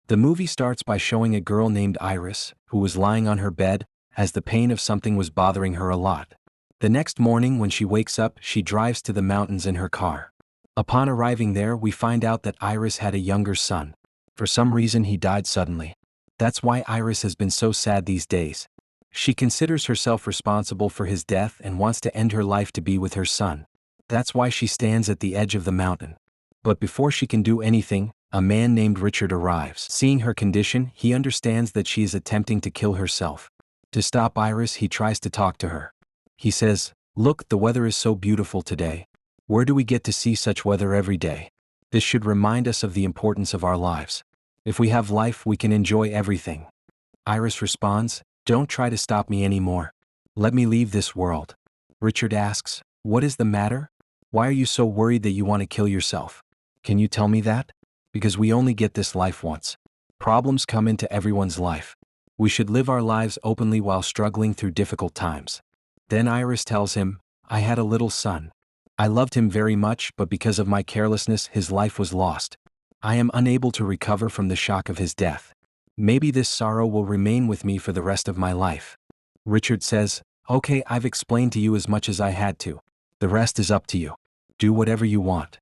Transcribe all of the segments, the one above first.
The movie starts by showing a girl named Iris, who was lying on her bed, as the pain of something was bothering her a lot. The next morning when she wakes up, she drives to the mountains in her car. Upon arriving there, we find out that Iris had a younger son. For some reason he died suddenly. That's why Iris has been so sad these days. She considers herself responsible for his death and wants to end her life to be with her son. That's why she stands at the edge of the mountain. But before she can do anything, a man named Richard arrives. Seeing her condition, he understands that she is attempting to kill herself. To stop Iris, he tries to talk to her. He says, "Look, the weather is so beautiful today. Where do we get to see such weather every day? This should remind us of the importance of our lives. If we have life, we can enjoy everything." Iris responds, "Don't try to stop me anymore. Let me leave this world." Richard asks, "What is the matter? Why are you so worried that you want to kill yourself? Can you tell me that? Because we only get this life once. Problems come into everyone's life. We should live our lives openly while struggling through difficult times." Then Iris tells him, "I had a little son. I loved him very much, but because of my carelessness, his life was lost. I am unable to recover from the shock of his death. Maybe this sorrow will remain with me for the rest of my life." Richard says, "Okay, I've explained to you as much as I had to. The rest is up to you. Do whatever you want."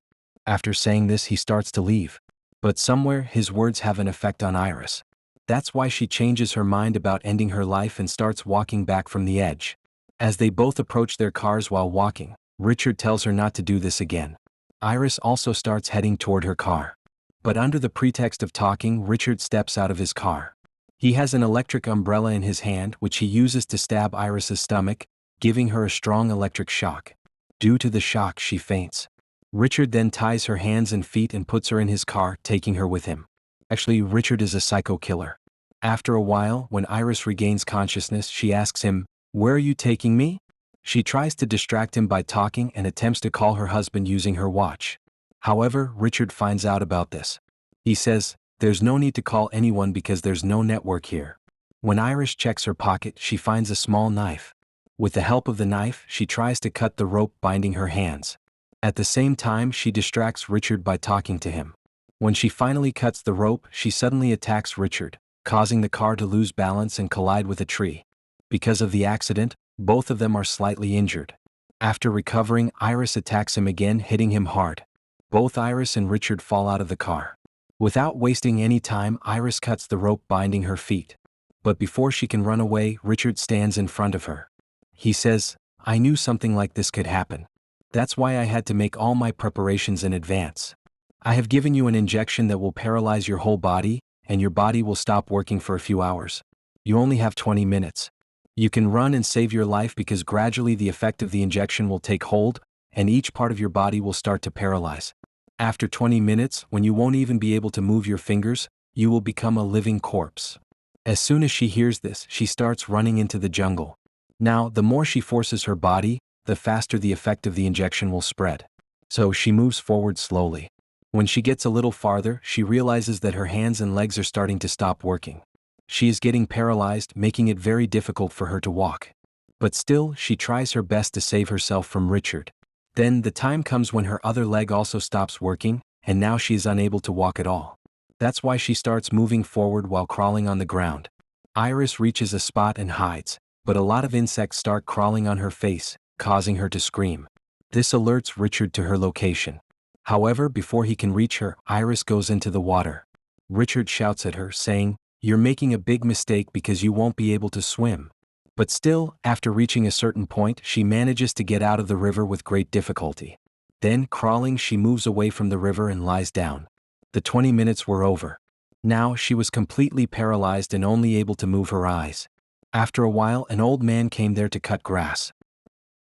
After saying this, he starts to leave. But somewhere, his words have an effect on Iris. That's why she changes her mind about ending her life and starts walking back from the edge. As they both approach their cars while walking, Richard tells her not to do this again. Iris also starts heading toward her car. But under the pretext of talking, Richard steps out of his car. He has an electric umbrella in his hand, which he uses to stab Iris's stomach, giving her a strong electric shock. Due to the shock, she faints. Richard then ties her hands and feet and puts her in his car, taking her with him. Actually, Richard is a psycho killer. After a while, when Iris regains consciousness, she asks him, "Where are you taking me?" She tries to distract him by talking and attempts to call her husband using her watch. However, Richard finds out about this. He says, "There's no need to call anyone because there's no network here." When Iris checks her pocket, she finds a small knife. With the help of the knife, she tries to cut the rope binding her hands. At the same time, she distracts Richard by talking to him. When she finally cuts the rope, she suddenly attacks Richard, causing the car to lose balance and collide with a tree. Because of the accident, both of them are slightly injured. After recovering, Iris attacks him again, hitting him hard. Both Iris and Richard fall out of the car. Without wasting any time, Iris cuts the rope binding her feet. But before she can run away, Richard stands in front of her. He says, "I knew something like this could happen. That's why I had to make all my preparations in advance. I have given you an injection that will paralyze your whole body, and your body will stop working for a few hours. You only have 20 minutes. You can run and save your life because gradually the effect of the injection will take hold, and each part of your body will start to paralyze. After 20 minutes, when you won't even be able to move your fingers, you will become a living corpse." As soon as she hears this, she starts running into the jungle. Now, the more she forces her body, the faster the effect of the injection will spread. So she moves forward slowly. When she gets a little farther, she realizes that her hands and legs are starting to stop working. She is getting paralyzed, making it very difficult for her to walk. But still, she tries her best to save herself from Richard. Then the time comes when her other leg also stops working, and now she is unable to walk at all. That's why she starts moving forward while crawling on the ground. Iris reaches a spot and hides, but a lot of insects start crawling on her face, causing her to scream. This alerts Richard to her location. However, before he can reach her, Iris goes into the water. Richard shouts at her, saying, "You're making a big mistake because you won't be able to swim." But still, after reaching a certain point, she manages to get out of the river with great difficulty. Then, crawling, she moves away from the river and lies down. The 20 minutes were over. Now, she was completely paralyzed and only able to move her eyes. After a while, an old man came there to cut grass.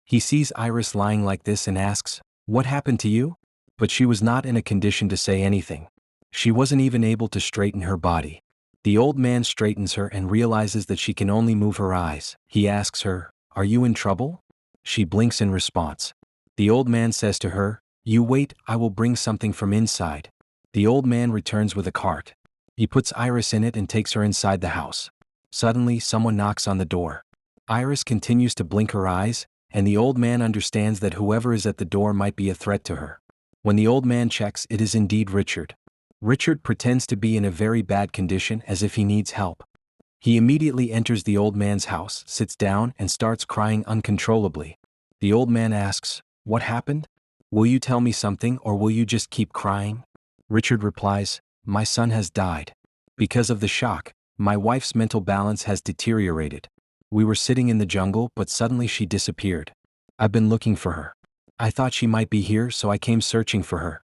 He sees Iris lying like this and asks, "What happened to you?" But she was not in a condition to say anything. She wasn't even able to straighten her body. The old man straightens her and realizes that she can only move her eyes. He asks her, "Are you in trouble?" She blinks in response. The old man says to her, "You wait, I will bring something from inside." The old man returns with a cart. He puts Iris in it and takes her inside the house. Suddenly, someone knocks on the door. Iris continues to blink her eyes, and the old man understands that whoever is at the door might be a threat to her. When the old man checks, it is indeed Richard. Richard pretends to be in a very bad condition as if he needs help. He immediately enters the old man's house, sits down, and starts crying uncontrollably. The old man asks, "What happened? Will you tell me something or will you just keep crying?" Richard replies, "My son has died. Because of the shock, my wife's mental balance has deteriorated. We were sitting in the jungle but suddenly she disappeared. I've been looking for her. I thought she might be here so I came searching for her."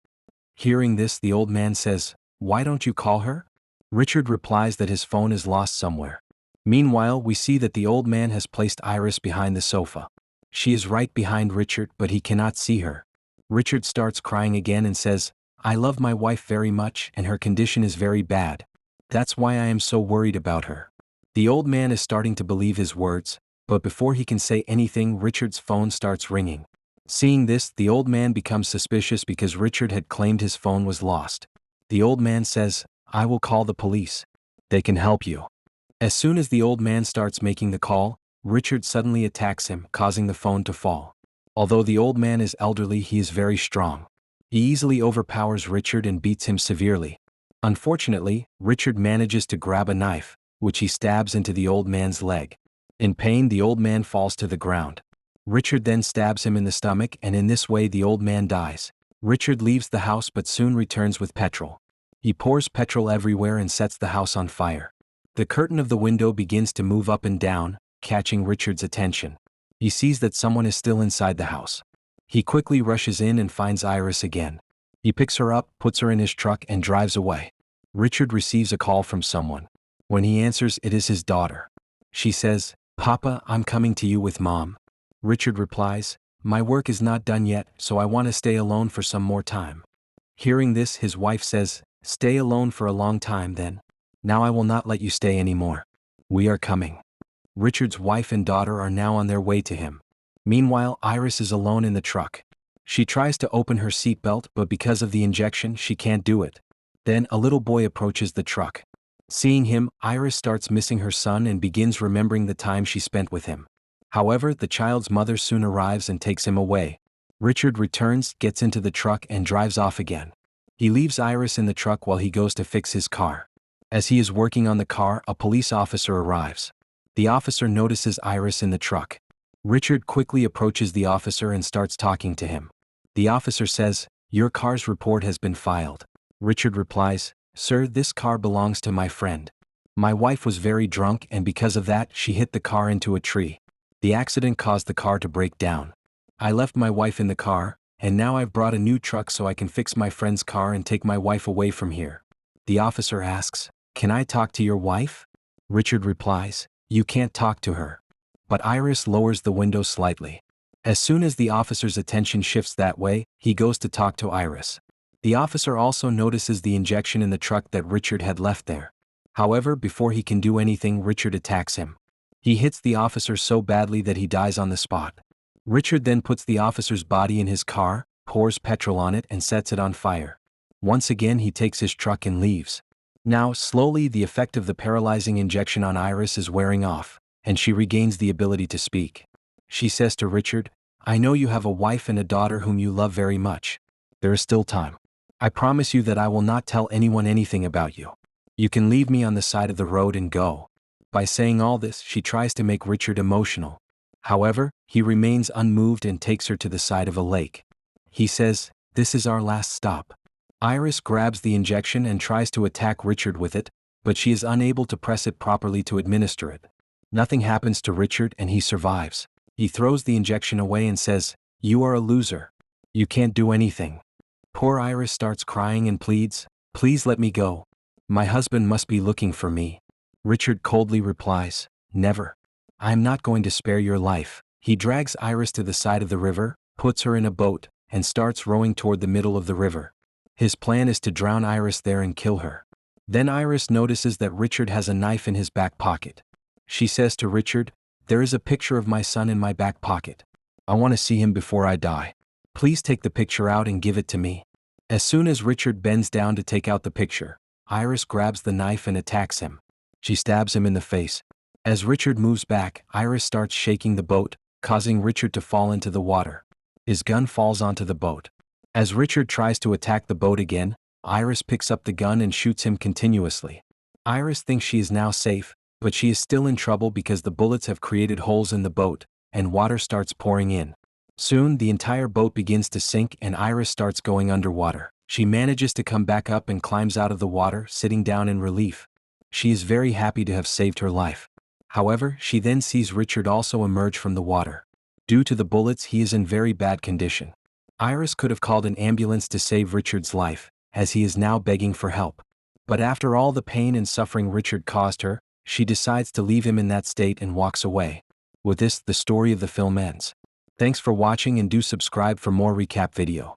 Hearing this, the old man says, "Why don't you call her?" Richard replies that his phone is lost somewhere. Meanwhile, we see that the old man has placed Iris behind the sofa. She is right behind Richard but he cannot see her. Richard starts crying again and says, "I love my wife very much and her condition is very bad. That's why I am so worried about her." The old man is starting to believe his words, but before he can say anything, Richard's phone starts ringing. Seeing this, the old man becomes suspicious because Richard had claimed his phone was lost. The old man says, "I will call the police. They can help you." As soon as the old man starts making the call, Richard suddenly attacks him, causing the phone to fall. Although the old man is elderly, he is very strong. He easily overpowers Richard and beats him severely. Unfortunately, Richard manages to grab a knife, which he stabs into the old man's leg. In pain, the old man falls to the ground. Richard then stabs him in the stomach and in this way the old man dies. Richard leaves the house but soon returns with petrol. He pours petrol everywhere and sets the house on fire. The curtain of the window begins to move up and down, catching Richard's attention. He sees that someone is still inside the house. He quickly rushes in and finds Iris again. He picks her up, puts her in his truck and drives away. Richard receives a call from someone. When he answers, it is his daughter. She says, "Papa, I'm coming to you with Mom." Richard replies, "My work is not done yet, so I want to stay alone for some more time." Hearing this, his wife says, "Stay alone for a long time then. Now I will not let you stay anymore. We are coming." Richard's wife and daughter are now on their way to him. Meanwhile, Iris is alone in the truck. She tries to open her seatbelt but because of the injection she can't do it. Then a little boy approaches the truck. Seeing him, Iris starts missing her son and begins remembering the time she spent with him. However, the child's mother soon arrives and takes him away. Richard returns, gets into the truck and drives off again. He leaves Iris in the truck while he goes to fix his car. As he is working on the car, a police officer arrives. The officer notices Iris in the truck. Richard quickly approaches the officer and starts talking to him. The officer says, "Your car's report has been filed." Richard replies, "Sir, this car belongs to my friend. My wife was very drunk and because of that she hit the car into a tree. The accident caused the car to break down. I left my wife in the car, and now I've brought a new truck so I can fix my friend's car and take my wife away from here." The officer asks, "Can I talk to your wife?" Richard replies, "You can't talk to her." But Iris lowers the window slightly. As soon as the officer's attention shifts that way, he goes to talk to Iris. The officer also notices the injection in the truck that Richard had left there. However, before he can do anything, Richard attacks him. He hits the officer so badly that he dies on the spot. Richard then puts the officer's body in his car, pours petrol on it and sets it on fire. Once again he takes his truck and leaves. Now, slowly the effect of the paralyzing injection on Iris is wearing off, and she regains the ability to speak. She says to Richard, "I know you have a wife and a daughter whom you love very much. There is still time. I promise you that I will not tell anyone anything about you. You can leave me on the side of the road and go." By saying all this, she tries to make Richard emotional. However, he remains unmoved and takes her to the side of a lake. He says, "This is our last stop." Iris grabs the injection and tries to attack Richard with it, but she is unable to press it properly to administer it. Nothing happens to Richard and he survives. He throws the injection away and says, "You are a loser. You can't do anything." Poor Iris starts crying and pleads, "Please let me go. My husband must be looking for me." Richard coldly replies, "Never. I am not going to spare your life." He drags Iris to the side of the river, puts her in a boat, and starts rowing toward the middle of the river. His plan is to drown Iris there and kill her. Then Iris notices that Richard has a knife in his back pocket. She says to Richard, "There is a picture of my son in my back pocket. I want to see him before I die. Please take the picture out and give it to me." As soon as Richard bends down to take out the picture, Iris grabs the knife and attacks him. She stabs him in the face. As Richard moves back, Iris starts shaking the boat, causing Richard to fall into the water. His gun falls onto the boat. As Richard tries to attack the boat again, Iris picks up the gun and shoots him continuously. Iris thinks she is now safe, but she is still in trouble because the bullets have created holes in the boat, and water starts pouring in. Soon, the entire boat begins to sink and Iris starts going underwater. She manages to come back up and climbs out of the water, sitting down in relief. She is very happy to have saved her life. However, she then sees Richard also emerge from the water. Due to the bullets, he is in very bad condition. Iris could have called an ambulance to save Richard's life, as he is now begging for help. But after all the pain and suffering Richard caused her, she decides to leave him in that state and walks away. With this, the story of the film ends. Thanks for watching and do subscribe for more recap video.